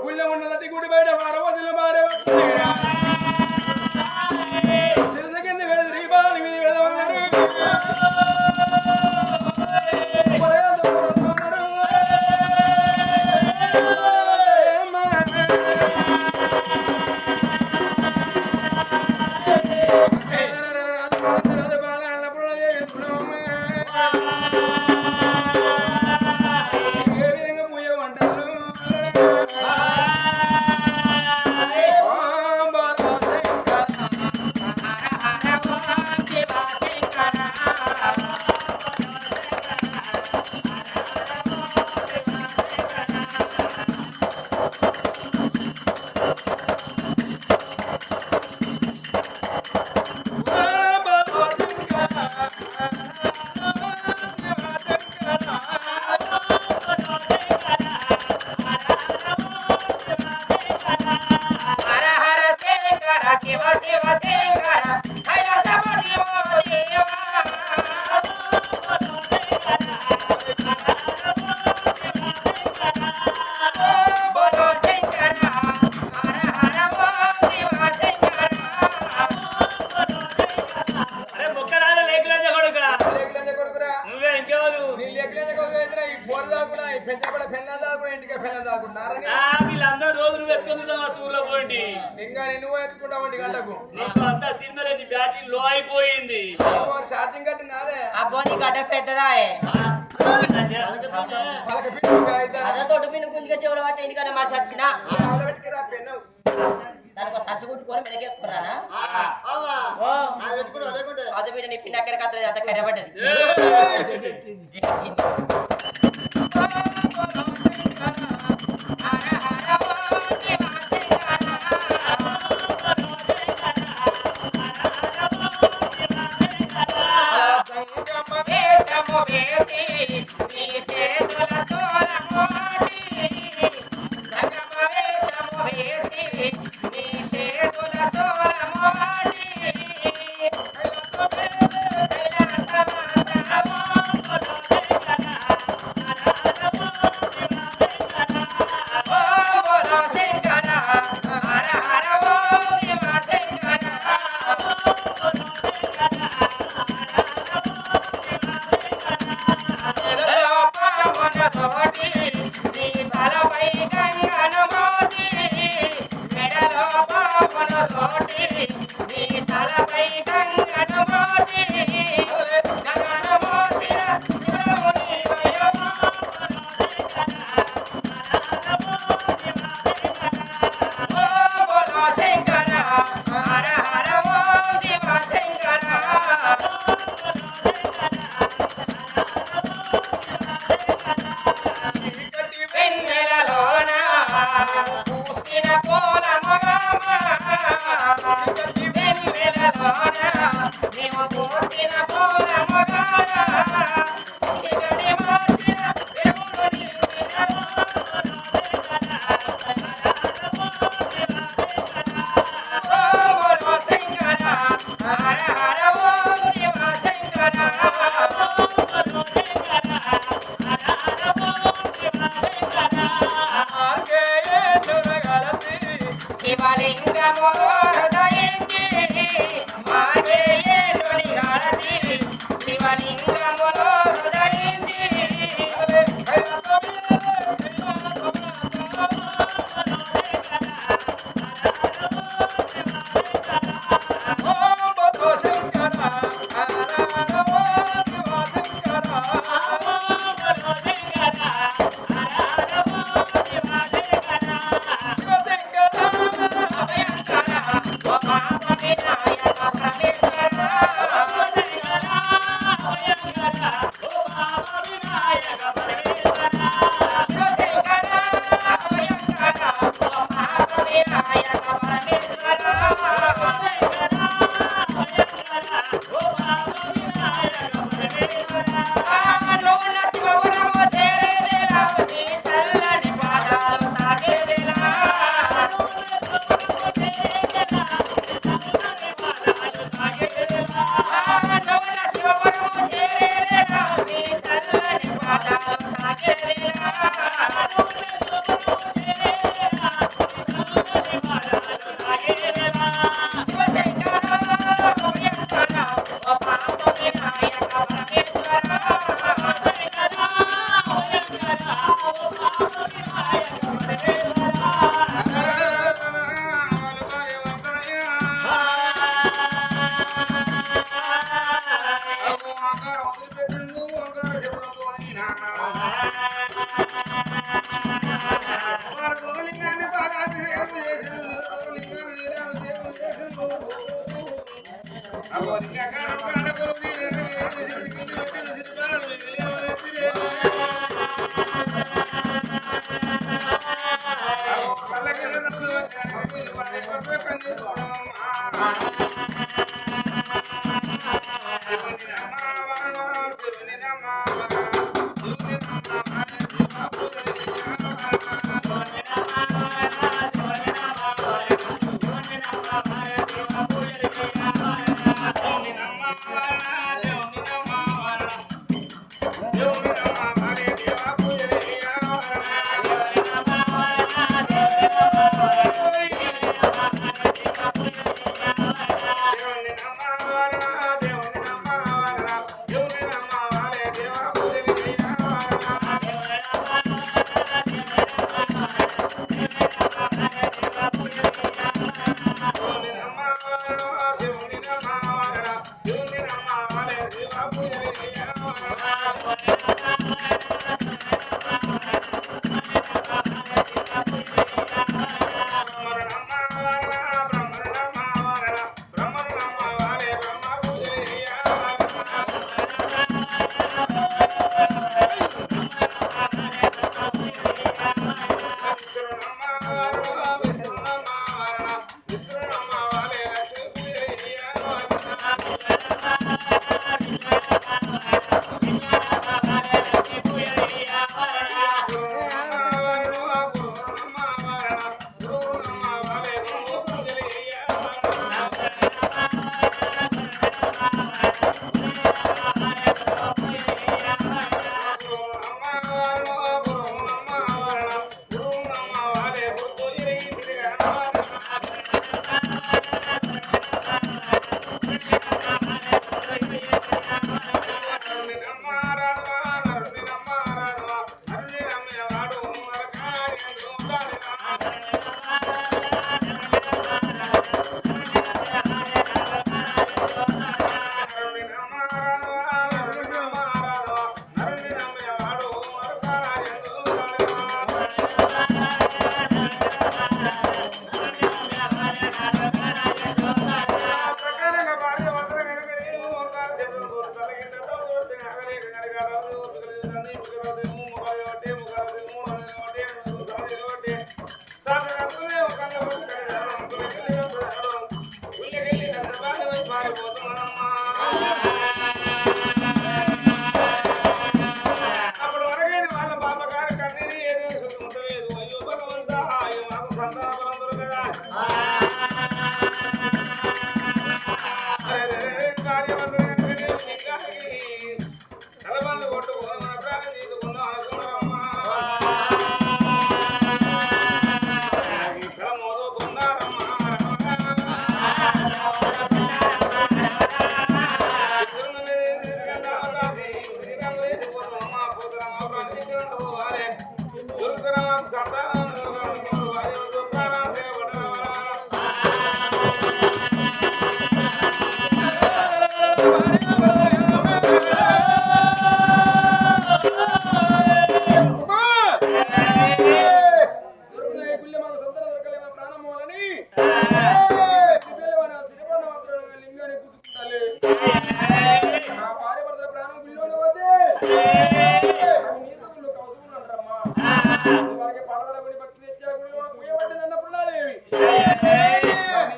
ఊళ్ళో ఉన్నది గుడి బయట పార్వతులు మారే కింద వెళి దీపాలు మీద వెళవన్నారు వీళ్ళందరూ రోజు నువ్వు ఎత్తుకుంటున్నావు ఆ టూర్లో పోయింది ఇంకా నువ్వు ఎత్తుకుంటావు 1 గంటకు నీకు అంతా సినిమా బ్యాటరీ లో అయిపోయింది ఛార్జింగ్ కట్టు నాదే అబ్బో నీ గడ్డ పెద్దదా అదే తోటి పిన్ను గుంజుగా చెవులు పట్టి ఎందుకన్నా మరి చచ్చిన దానికి సచ్చు కుట్టుకొని వెనకేసుకున్నానా అదే బిడ్డ నీ పిన్న అక్కడ కత్తలేదు అంత కర్రబడ్డది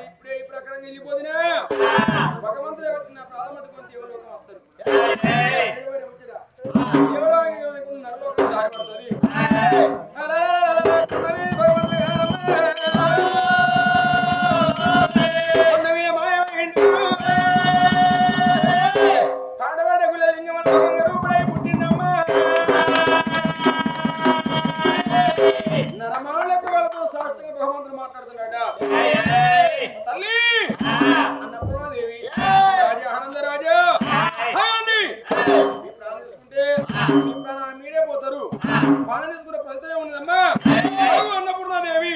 ఇప్పుడే ఈ ప్రకారం వెళ్ళిపోతున్నా భగవంతుడే వచ్చిన ప్రాధమట్టుకొని దేవలోకం వస్తారు నరలోకం దారి పడుతుంది నరమాళ్ళకు వాళ్ళతో సాష్టంగా భగవంతుడు మాట్లాడుతున్నాడా తల్లి అన్నపూర్ణాదేవి రాజా ఆనంద రాజా మీ ప్రాణం తీసుకుంటే మీ ప్రాణాన్ని మీరే పోతారు ప్రాణం తీసుకునే ఫలితమే ఉన్నదమ్మా అన్నపూర్ణాదేవి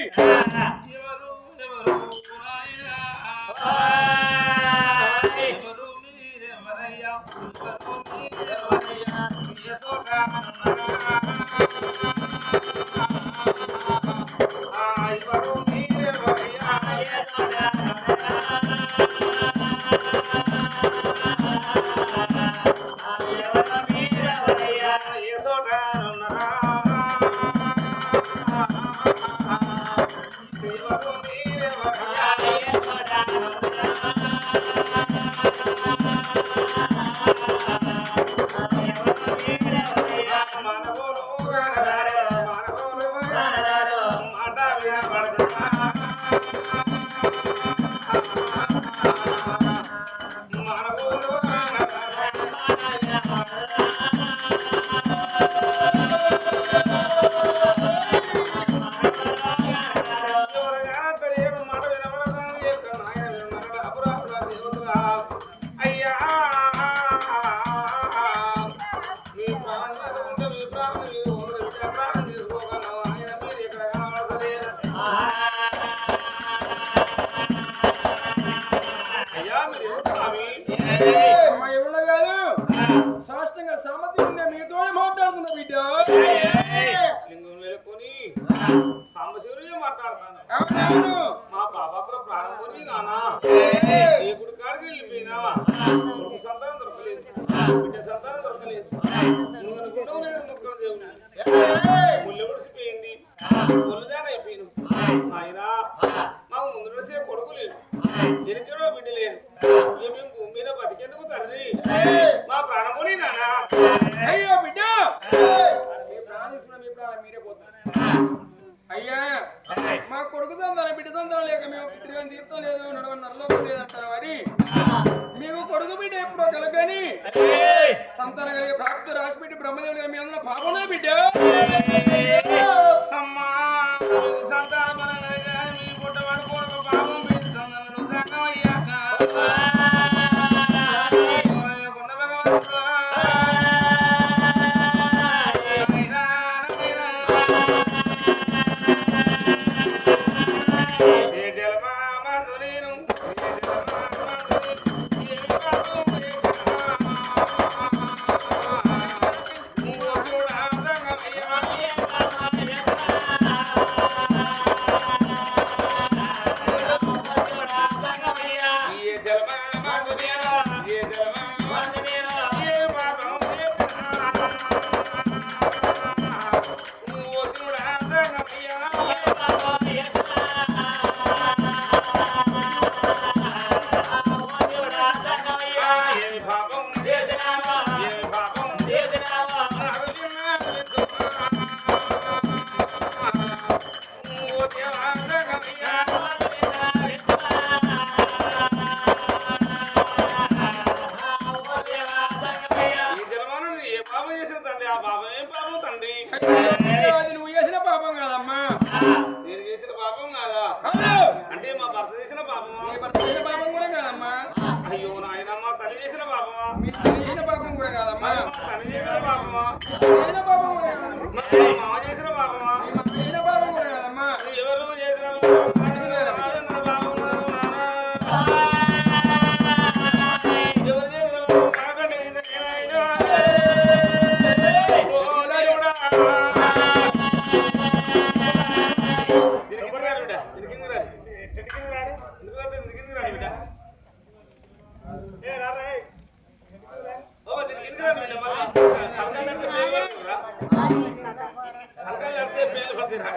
సాష్టంగా సామర్థ్యం ఉండే మీతో మాట్లాడుతున్నా బిడ్డ లింగం లేకొని సాంబశివరిగా మాట్లాడతాను మా పాపకు ప్రాణం కొని నానా ఏ గుడి కాడికి వెళ్ళిపోయినా సంతానం దొరకలేదు బిడ్డ సంతానం దొరకలేదు నువ్వు అనుకుంటావు నేను ముక్కలు దేవుని ముళ్ళు ముడిసిపోయింది ముళ్ళుదాన అయిపోయిను ఆయన మాకు ముందు నడిచే కొడుకు లేదు ఎనికిడో బిడ్డ లేదు మేము భూమి మీద బతికేందుకు తండ్రి మా ప్రాణముని నానా అయ్యో బిడ్డ మీ ప్రాణం తీసుకున్న మీ ప్రాణం మీరే పోతారు అయ్యా మా కొడుకు తందాలి బిడ్డ తందాలి లేక మేము పితృగాని తీర్థం లేదు నడవ నరలోకం లేదంటారు అని మీకు కొడుకు బిడ్డ ఎప్పుడో కలగని సంతానం కలిగే ప్రాప్తి రాసిపెట్టి బ్రహ్మదేవుడిగా మీ అందరూ పాపనే బిడ్డ అమ్మా సంతానం మీ పుట్ట పడుకోవడం పాపం పెంచుతున్నాను అయ్యాక అది నువ్వు చేసిన పాపం కాదమ్మా నేను చేసిన పాపం కాదా అంటే మా భర్త చేసిన పాపమా మీ భర్త చేసిన పాపం కూడా కాదమ్మా అయ్యో నాయనమ్మ తల్లి చేసిన పాపమా మీ తల్లి చేసిన పాపం కూడా కాదమ్మా తల్లి చేసిన పాపమా చేసిన పాపం కూడా కాదమ్మా మామ చేసిన పాపమా తలకాయ లేస్తే పేరు పడుతురా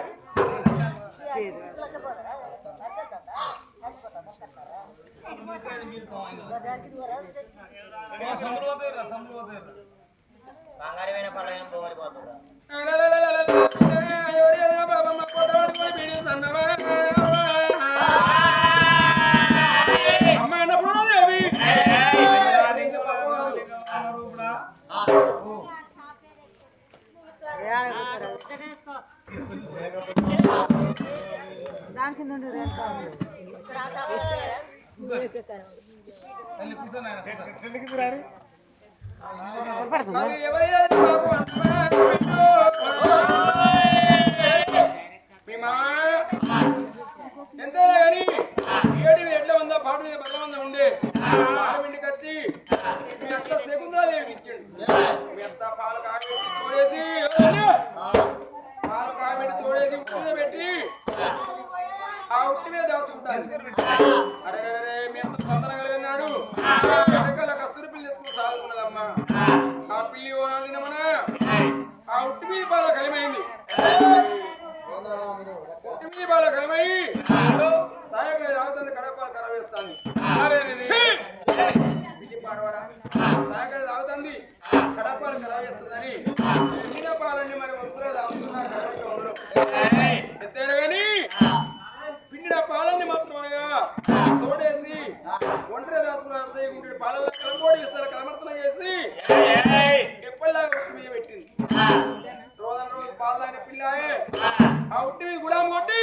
బంగారమైన పళ్ళైన పోగలిపోతుందా ఎంతైనా కానీ ఏడు ఎట్లా ఉందా పాట మీద బలం ఉందా ఉండే పాలపిండి కత్తి మీ అత్త శకుంతలాదేవి ఇచ్చిండు మీ అత్త పాలు కాగబెట్టి తోడేసి ఉట్టి మీద పెట్టి ఆ ఉట్టి మీద దాచుకుంటారు. అరే మీ అత్త తొందర కలిగినాడు వెనకాల కస్తూరి పిల్లి ఎత్తుకుని సాగుకున్నదమ్మా. ఆ పిల్లి తినమన ఆ ఉట్టి మీద పాల కలిమైంది. ఉట్టి మీద పాల కలిమై తాయగా తాగుతుంది కడపాలు కరవేస్తాను. తాయగా తాగుతుంది కడపాలు కరవేస్తుందని పిల్లిన పాలన్నీ మరి వంతులో దాస్తున్నా కరెక్ట్ ఉండరు. ఎంతైనా కానీ పిండిన పాలన్నీ మాత్రమేగా తోడేసి ఒంటరి దాచుకున్న పాలలో కలపోడి ఇస్తారు కలమర్తన చేసి ఎప్పటిలాగా ఉట్టి మీద పెట్టింది. రోజు పాలు తాగిన పిల్లాయే ఆ ఉట్టి మీద గుడాము కొట్టి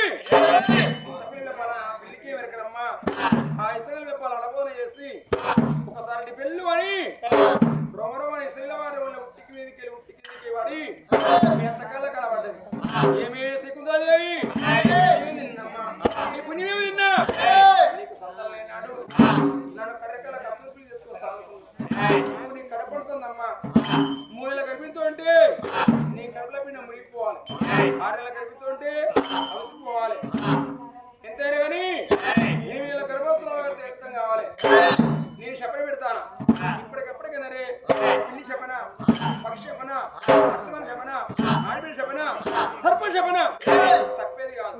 పిల్లికి వెరకరమ్మా ఆ ఇసగలు వెప్పాలి అలబోన చేసి ఒకసారి పెళ్ళు అని రొమరమని ఇసగల వారి వల్ల ఉట్టికి మీదకి వాడి మీ అంతకాల కలబడ్డది. ఏమే శకుంతలాదేవి నిన్నమ్మా నీ పుణ్యమేమి తిన్నా నీకు సంతానం లేనాడు నన్ను కర్రెకల కస్తూరి తెచ్చుకో నీ కడపడుతుందమ్మా. 3 నెలల గర్భితో ఉంటే నీ కడుపుల పిండి మురిగిపోవాలి. 6 నెలల గర్భితో ఉంటే అలసిపోవాలి. ఎంతైనా కానీ 8 నెలల గర్భవతులు పెడితే రక్తం కావాలి. నేను చెప్పన పెడతాను ఇప్పటికప్పటికైనా రే పిల్లి చెప్పన పక్షి చెప్పన అర్థమన చెప్పన ఆడపిల్లి చెప్పన సర్పం చెప్పన తప్పేది కాదు.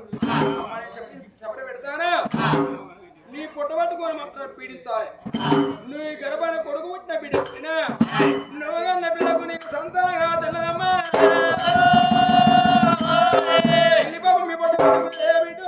అమ్మా నేను చెప్పన పెడతానా నీ పుట్టబట్టుకొని మాత్రం పీడించాలి. నువ్వు ఈ గర్భాన్ని కొడుకు పుట్టిన బిడ్డ పుట్టినా నువ్వుగా నా బిడ్డకు నీకు సంతానం కాదన్నదమ్మా. పెళ్లి పాప మీ పట్టుబట్టుకు ఏ బిడ్డ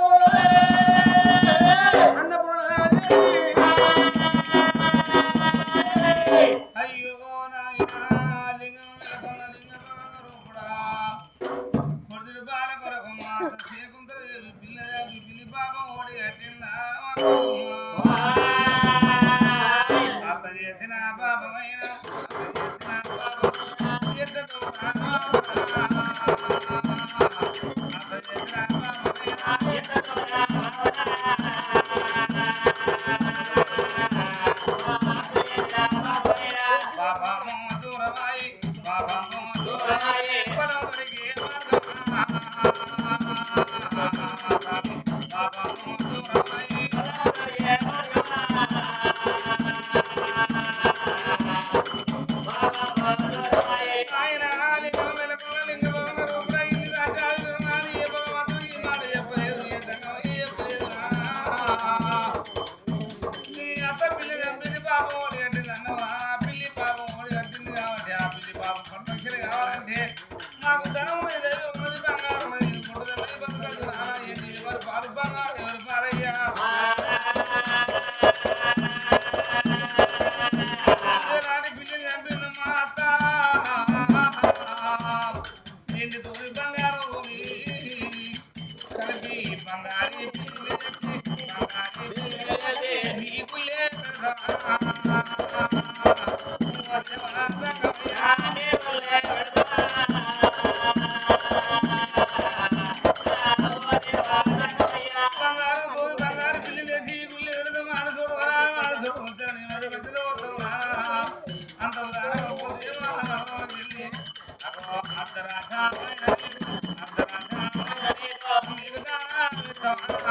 అంత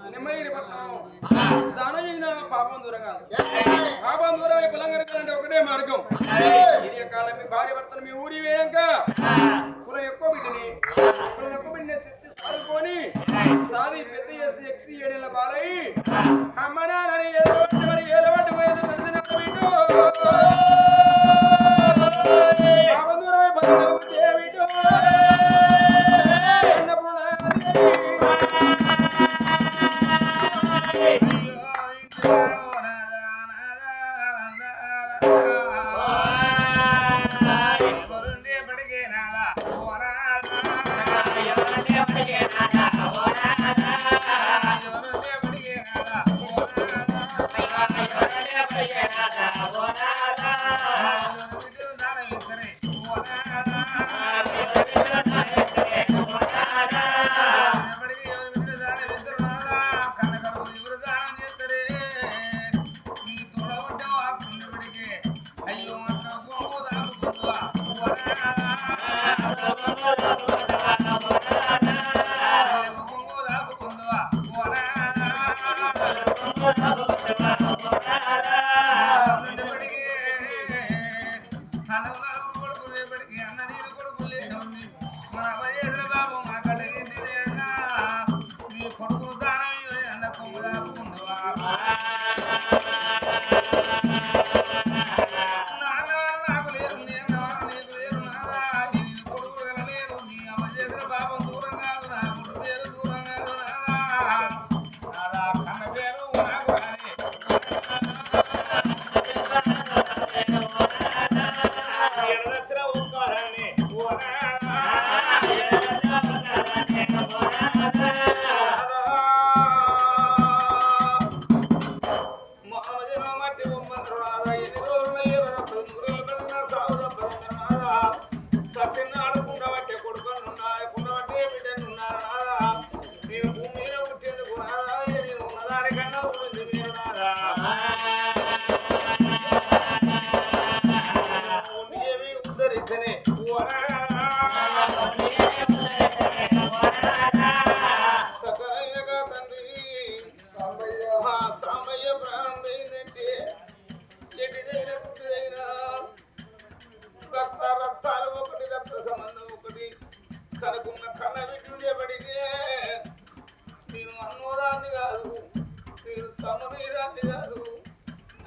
నిమ్మగిరి పట్టణం దానం చేసిన పాపం దూరం కాదు. పాపం దూరం కులంగరకాలంటే ఒకటే మార్గం. ఇది కాలం మీ భార్య భర్తలు మీ ఊరి వేయక కులం ఎక్కువ బిడ్డని తెచ్చి చదువుకొని సాది పెద్ద చేసి ఎక్సి ఏడేళ్ళ బాలయ్యి అమ్మ నాన్నని మరి ఏలబట్టి పోయేది నడిచిన బిడ్డో పాపం దూరమై పదవులు బిడ్డో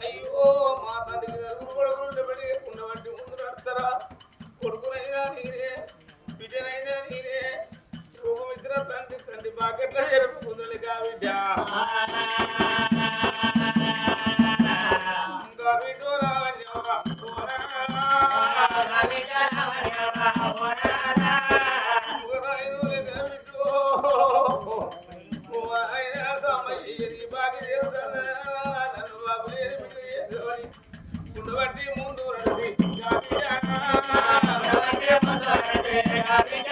అయ్యో మా తండ్రికి కొడుకులు ఉండబట్టి ముందు నడతారా కొడుకునైనా నేనే బిడ్డనైనా నేనే రూపమిత్ర తండ్రి బాకెట్లా జరుపుకుందని బిడ్డ ఇంకా బిడ్డో ఉండబట్టి ముందు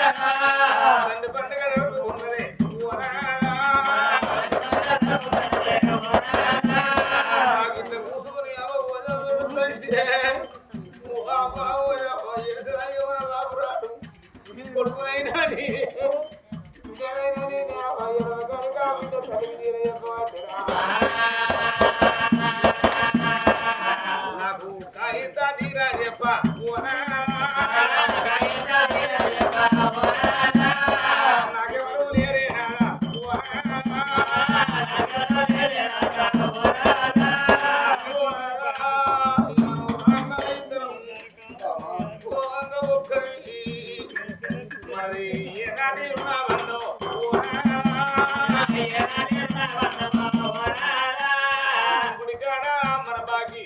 తండ్రి పండుగ జరుపుకున్నదే ఇట్లా కూసుకొని బాబురాడు కొడుకునైనా నాకు కాగిత తీరా చెప్ప నాకెవరు లేరే మరి ఏనాటి ఉన్నావన్నో గుడికాడ మన బాగి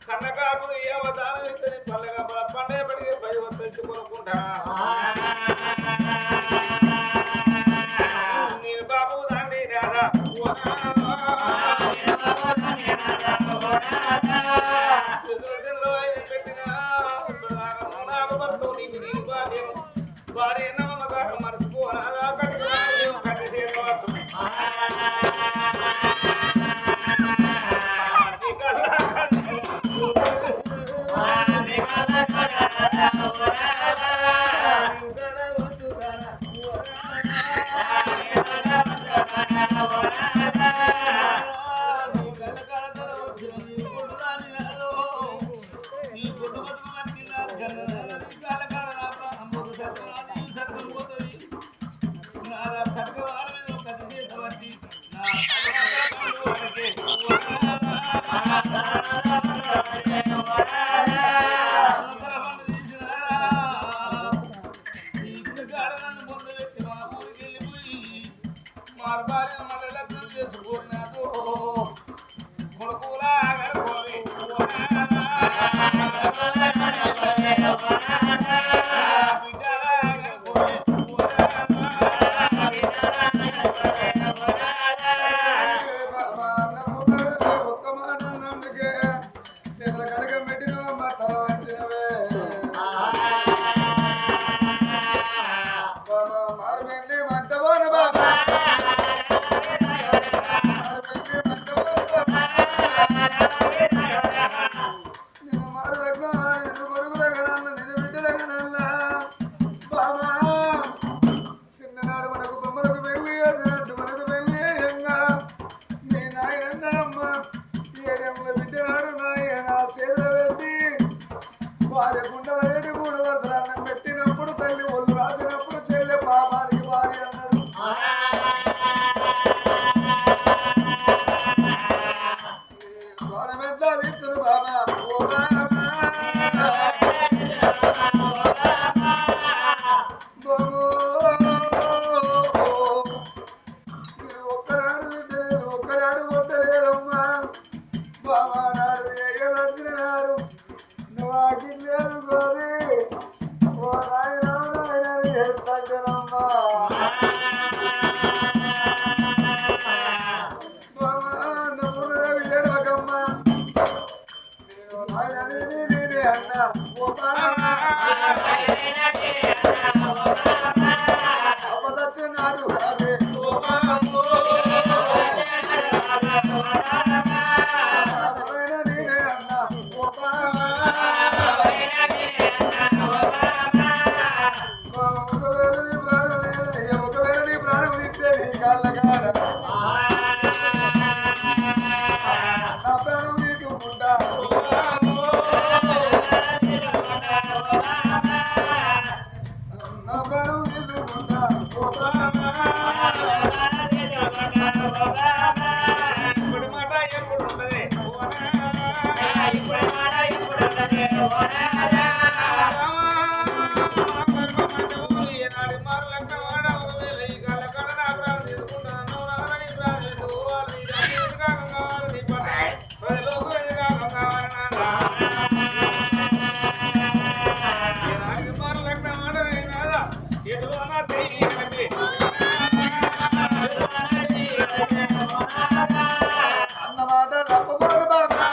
కన్నకాకులు ఏ అవతారం ఇస్తుంది వచ్చినారు నువ్వు ఆకిలేదు గోరి ఓ రాయన ఎత్తమ్మా ఏడవకమ్మా నేను నాయనే అన్నా అప్పదచ్చినాడు ఇప్పుడు మాట ఎప్పుడు ఉంటది అన్నమాట తప్పబోడు బాబా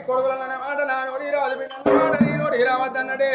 కొడుకులన్నమాట నా నోడి రాజు బిడ్డ నోడి రావద్దన్నడే